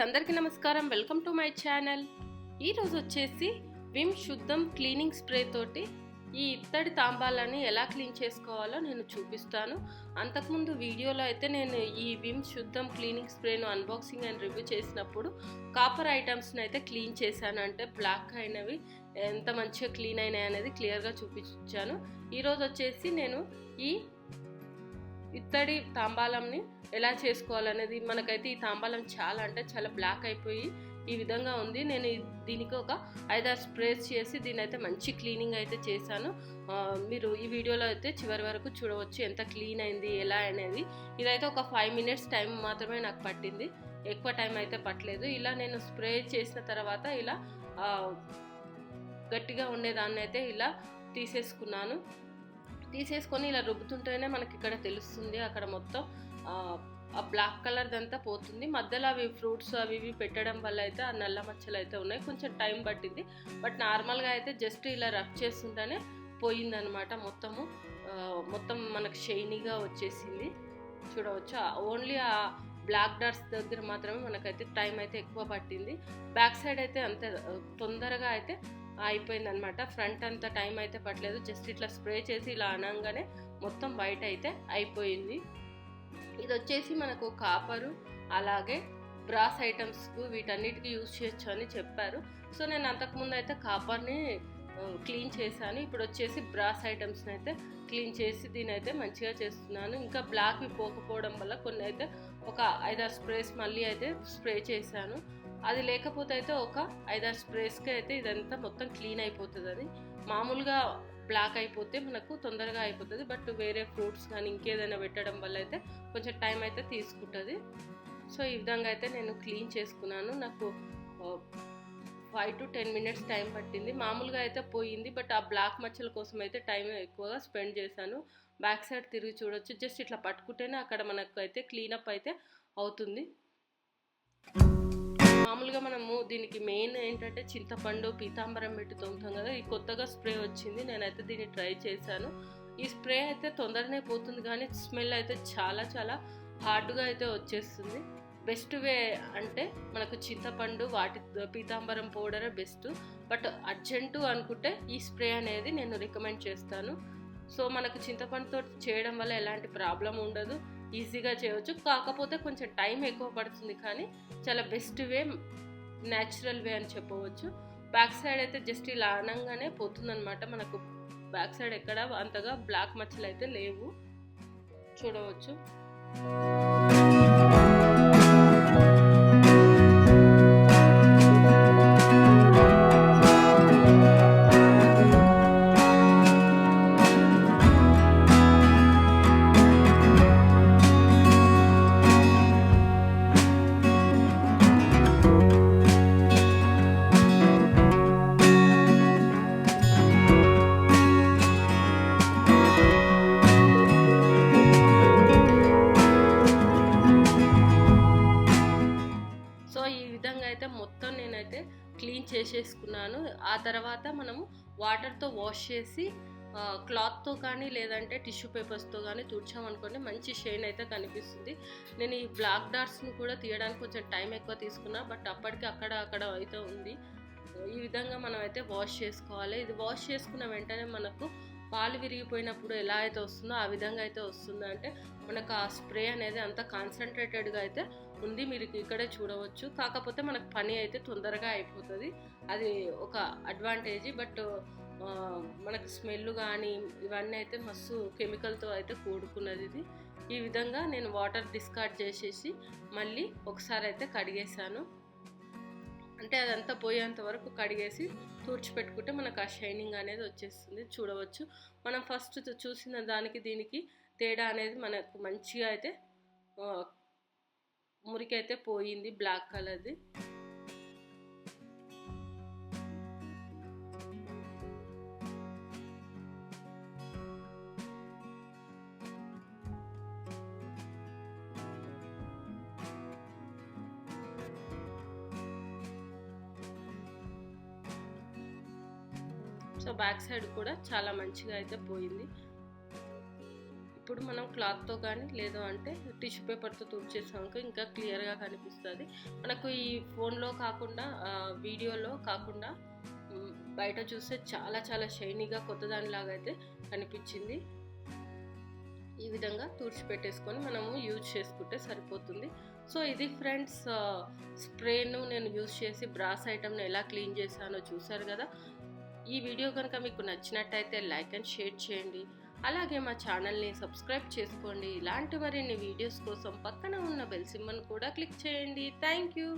అందరికీ నమస్కారం. Welcome to my channel. ఈరోజు వచ్చేసి విమ్ శుద్ధం క్లీనింగ్ స్ప్రే తోటి ఈ ఇత్తడి తాంబాలని ఎలా క్లీన్ చేసుకోవాలో నేను చూపిస్తాను. అంతకుముందు వీడియోలో అయితే నేను ఈ విమ్ శుద్ధం క్లీనింగ్ స్ప్రేను అన్బాక్సింగ్ అండ్ రివ్యూ చేసినప్పుడు కాపర్ ఐటమ్స్ని అయితే క్లీన్ చేశాను. అంటే బ్లాక్ అయినవి ఎంత మంచిగా క్లీన్ అయినాయి అనేది క్లియర్గా చూపించాను. ఈరోజు వచ్చేసి నేను ఈ ఇత్తడి తాంబాలంని ఎలా చేసుకోవాలనేది, మనకైతే ఈ తాంబాలం చాలా బ్లాక్ అయిపోయి ఈ విధంగా ఉంది. నేను దీనికి ఒక 5-6 స్ప్రేస్ చేసి దీని అయితే మంచి క్లీనింగ్ అయితే చేశాను. మీరు ఈ వీడియోలో అయితే చివరి వరకు చూడవచ్చు ఎంత క్లీన్ అయింది ఎలా అనేది. ఇదైతే ఒక 5 minutes టైం మాత్రమే నాకు పట్టింది, ఎక్కువ టైం అయితే పట్టలేదు. ఇలా నేను స్ప్రే చేసిన తర్వాత ఇలా గట్టిగా ఉండేదాన్ని అయితే ఇలా తీసేసుకొని ఇలా రుబ్బుతుంటేనే మనకి ఇక్కడ తెలుస్తుంది, అక్కడ మొత్తం ఆ బ్లాక్ కలర్ దంతా పోతుంది. మధ్యలో అవి ఫ్రూట్స్ అవి ఇవి పెట్టడం వల్ల అయితే ఆ నల్ల మచ్చలు అయితే ఉన్నాయి. కొంచెం టైం పట్టింది, బట్ నార్మల్గా అయితే జస్ట్ ఇలా రబ్ చేస్తుంటేనే పోయిందనమాట. మొత్తం మనకు షైనీగా వచ్చేసింది చూడవచ్చు. ఓన్లీ ఆ బ్లాక్ డాట్స్ దగ్గర మాత్రమే మనకైతే టైం అయితే ఎక్కువ పట్టింది. బ్యాక్ సైడ్ అయితే అంతే తొందరగా అయితే అయిపోయింది అనమాట. ఫ్రంట్ అంతా టైం అయితే పట్టలేదు, జస్ట్ ఇట్లా స్ప్రే చేసి ఇలా అనగానే మొత్తం బయట అయితే అయిపోయింది. ఇది వచ్చేసి మనకు కాపరు అలాగే బ్రాస్ ఐటమ్స్కు వీటన్నిటికీ యూజ్ చేయొచ్చు అని చెప్పారు. సో నేను అంతకుముందు అయితే కాపర్ని క్లీన్ చేశాను. ఇప్పుడు వచ్చేసి బ్రాస్ ఐటమ్స్ని అయితే క్లీన్ చేసి దీని అయితే మంచిగా చేస్తున్నాను. ఇంకా బ్లాక్ పోకపోవడం వల్ల కొన్ని అయితే ఒక 5-6 స్ప్రేస్ మళ్ళీ అయితే స్ప్రే చేశాను. అది లేకపోతే అయితే ఒక 5-6 స్ప్రేస్కి అయితే ఇదంతా మొత్తం క్లీన్ అయిపోతుంది. అది మామూలుగా బ్లాక్ అయిపోతే మనకు తొందరగా అయిపోతుంది, బట్ వేరే ఫ్రూట్స్ కానీ ఇంకేదైనా పెట్టడం వల్ల అయితే కొంచెం టైం అయితే తీసుకుంటుంది. సో ఈ విధంగా అయితే నేను క్లీన్ చేసుకున్నాను. నాకు 5 to 10 minutes టైం పట్టింది. మామూలుగా అయితే పోయింది, బట్ ఆ బ్లాక్ మచ్చల కోసం అయితే టైం ఎక్కువగా స్పెండ్ చేశాను. బ్యాక్ సైడ్ తిరిగి చూడొచ్చు, జస్ట్ ఇట్లా పట్టుకుంటేనే అక్కడ మనకు అయితే క్లీనప్ అయితే అవుతుంది. మామూలుగా మనము దీనికి మెయిన్ ఏంటంటే చింతపండు పీతాంబరం పెట్టి తోముతాం కదా, ఈ కొత్తగా స్ప్రే వచ్చింది. నేనైతే దీన్ని ట్రై చేశాను. ఈ స్ప్రే అయితే తొందరనే పోతుంది, కానీ స్మెల్ అయితే చాలా హార్డ్గా అయితే వచ్చేస్తుంది. బెస్ట్ వే అంటే మనకు చింతపండు వాటి పీతాంబరం పౌడరే బెస్ట్, బట్ అర్జెంటు అనుకుంటే ఈ స్ప్రే అనేది నేను రికమెండ్ చేస్తాను. సో మనకు చింతపండుతో చేయడం వల్ల ఎలాంటి ప్రాబ్లం ఉండదు, ఈజీగా చేయవచ్చు. కాకపోతే కొంచెం టైం ఎక్కువ పడుతుంది, కానీ చాలా బెస్ట్ వే, న్యాచురల్ వే అని చెప్పవచ్చు. బ్యాక్ సైడ్ అయితే జస్ట్ ఇలా అనగానే పోతుందన్నమాట. మనకు బ్యాక్ సైడ్ ఎక్కడ అంతగా బ్లాక్ మచ్చలు అయితే లేవు చూడవచ్చు. అయితే మొత్తం నేనైతే క్లీన్ చేసేసుకున్నాను. ఆ తర్వాత మనము వాటర్తో వాష్ చేసి క్లాత్తో కానీ లేదంటే టిష్యూ పేపర్స్తో కానీ తుడిచామనుకోండి మంచి షైన్ అయితే కనిపిస్తుంది. నేను ఈ బ్లాక్ డాట్స్ని కూడా తీయడానికి కొంచెం టైం ఎక్కువ తీసుకున్నా, బట్ అప్పటికి అక్కడ అయితే ఉంది. ఈ విధంగా మనం అయితే వాష్ చేసుకోవాలి. ఇది వాష్ చేసుకున్న వెంటనే మనకు పాలు విరిగిపోయినప్పుడు ఎలా అయితే వస్తుందో ఆ విధంగా అయితే వస్తుంది. అంటే మనకు ఆ స్ప్రే అనేది అంత కాన్సన్ట్రేటెడ్గా అయితే ఉంది, మీరు ఇక్కడే చూడవచ్చు. కాకపోతే మనకు పని అయితే తొందరగా అయిపోతుంది, అది ఒక అడ్వాంటేజ్. బట్ మనకు స్మెల్ కానీ ఇవన్నీ అయితే మస్తు కెమికల్తో అయితే కూడుకున్నది ఇది. ఈ విధంగా నేను వాటర్ డిస్కార్డ్ చేసేసి మళ్ళీ ఒకసారి అయితే కడిగేసాను. అంటే అదంతా పోయేంత వరకు కడిగేసి తుడిచిపెట్టుకుంటే మనకు ఆ షైనింగ్ అనేది వచ్చేస్తుంది చూడవచ్చు. మనం ఫస్ట్ చూసిన దానికి దీనికి తేడా అనేది మనకు మంచిగా అయితే మురికైతే పోయింది బ్లాక్ కలర్ది. సో బ్యాక్ సైడ్ కూడా చాలా మంచిగా అయితే పోయింది. ఇప్పుడు మనం క్లాత్తో కానీ లేదు అంటే టిష్యూ పేపర్తో తుడిచేసాక ఇంకా క్లియర్గా కనిపిస్తుంది. మనకు ఈ ఫోన్లో కాకుండా వీడియోలో కాకుండా బయట చూస్తే చాలా చాలా షైనీగా కొత్తదానిలాగా అయితే కనిపించింది. ఈ విధంగా తుడిచిపెట్టేసుకొని మనము యూజ్ చేసుకుంటే సరిపోతుంది. సో ఇది ఫ్రెండ్స్, స్ప్రేను నేను యూజ్ చేసి బ్రాస్ ఐటమ్ని ఎలా క్లీన్ చేశానో చూసారు కదా. ఈ వీడియో కనుక మీకు నచ్చినట్టయితే లైక్ అండ్ షేర్ చేయండి. అలాగే మా ఛానల్ని సబ్స్క్రైబ్ చేసుకోండి. ఇలాంటి మరిన్ని వీడియోస్ కోసం పక్కన ఉన్న బెల్ సింబల్ని కూడా క్లిక్ చేయండి. Thank you.